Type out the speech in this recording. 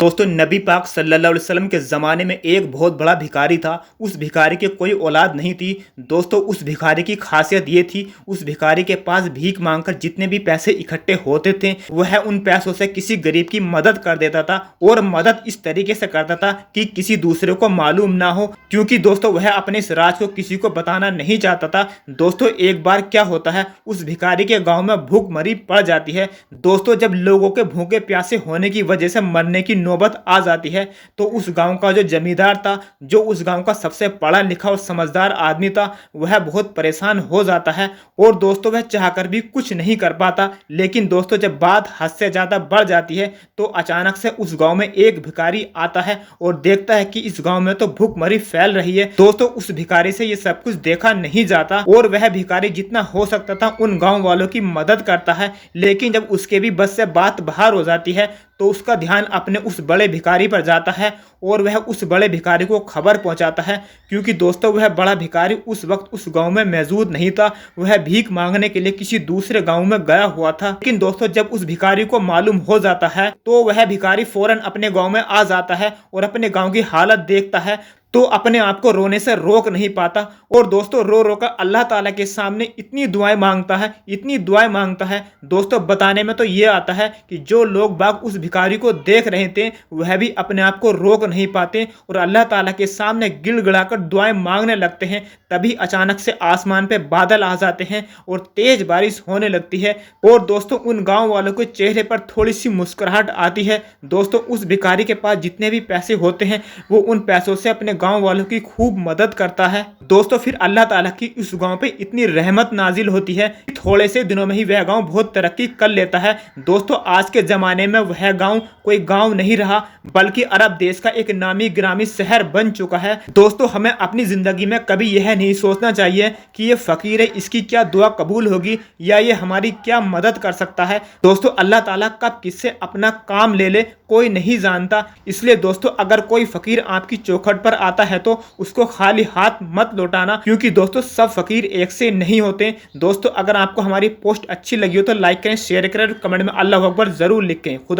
दोस्तों नबी पाक सल्लल्लाहु अलैहि वसल्लम के ज़माने में एक बहुत बड़ा भिखारी था। उस भिखारी के कोई औलाद नहीं थी। दोस्तों उस भिखारी की खासियत ये थी, उस भिखारी के पास भीख मांगकर जितने भी पैसे इकट्ठे होते थे वह उन पैसों से किसी गरीब की मदद कर देता था, और मदद इस तरीके से करता था कि किसी दूसरे को मालूम ना हो, क्योंकि दोस्तों वह अपने इस राज को किसी को बताना नहीं चाहता था। दोस्तों एक बार क्या होता है, उस भिखारी के गाँव में भूखमरी पड़ जाती है। दोस्तों जब लोगों के भूखे प्यासे होने की वजह से मरने की नौबत आ जाती है तो उस गांव का जो जमींदार था, जो उस गांव का सबसे पढ़ा लिखा और समझदार आदमी था, वह बहुत परेशान हो जाता है और दोस्तों वह चाहकर भी कुछ नहीं कर पाता। लेकिन दोस्तों जब बात हद से ज्यादा बढ़ जाती है तो अचानक से उस गांव में एक भिखारी आता है और देखता है कि इस गांव में तो भूखमरी फैल रही है। दोस्तों उस भिखारी से ये सब कुछ देखा नहीं जाता और वह भिखारी जितना हो सकता था उन गांव वालों की मदद करता है। लेकिन जब उसके भी बस से बात बाहर हो जाती है तो उसका ध्यान अपने उस बड़े भिखारी पर जाता है और वह उस बड़े भिखारी को खबर पहुंचाता है, क्योंकि दोस्तों वह बड़ा भिखारी उस वक्त उस गांव में मौजूद नहीं था। वह भीख मांगने के लिए किसी दूसरे गांव में गया हुआ था। लेकिन दोस्तों जब उस भिखारी को मालूम हो जाता है तो वह भिखारी फौरन अपने गाँव में आ जाता है और अपने गाँव की हालत देखता है तो अपने आप को रोने से रोक नहीं पाता और दोस्तों रो रो कर अल्लाह ताला के सामने इतनी दुआएं मांगता है, इतनी दुआएं मांगता है। दोस्तों बताने में तो ये आता है कि जो लोग बाग उस भिखारी को देख रहे थे वह भी अपने आप को रोक नहीं पाते और अल्लाह ताला के सामने गिड़गिड़ाकर दुआएं मांगने लगते हैं। तभी अचानक से आसमान पे बादल आ जाते हैं और तेज बारिश होने लगती है और दोस्तों उन गाँव वालों के चेहरे पर थोड़ी सी मुस्कुराहट आती है। दोस्तों उस भिखारी के पास जितने भी पैसे होते हैं वो उन पैसों से अपने गांव वालों की खूब मदद करता है। दोस्तों फिर अल्लाह ताला की उस गांव पे इतनी रहमत नाजिल होती है कि थोड़े से दिनों में ही वह गांव बहुत तरक्की कर लेता है। दोस्तों आज के ज़माने में वह गांव कोई गांव नहीं रहा बल्कि अरब देश का एक नामी ग्रामी शहर बन चुका है। दोस्तों हमें अपनी ज़िंदगी में कभी यह नहीं सोचना चाहिए कि ये फ़कीर है, इसकी क्या दुआ कबूल होगी या ये हमारी क्या मदद कर सकता है। दोस्तों अल्लाह ताला कब किससे अपना काम ले ले कोई नहीं जानता। इसलिए दोस्तों अगर कोई फ़कीर आपकी चौखट पर आता है तो उसको खाली हाथ मत लौटाना, क्योंकि दोस्तों सब फ़कीर एक से नहीं होते। दोस्तों अगर आपको हमारी पोस्ट अच्छी लगी हो तो लाइक करें, शेयर करें, कमेंट में अल्लाह अकबर ज़रूर लिखें। खुदा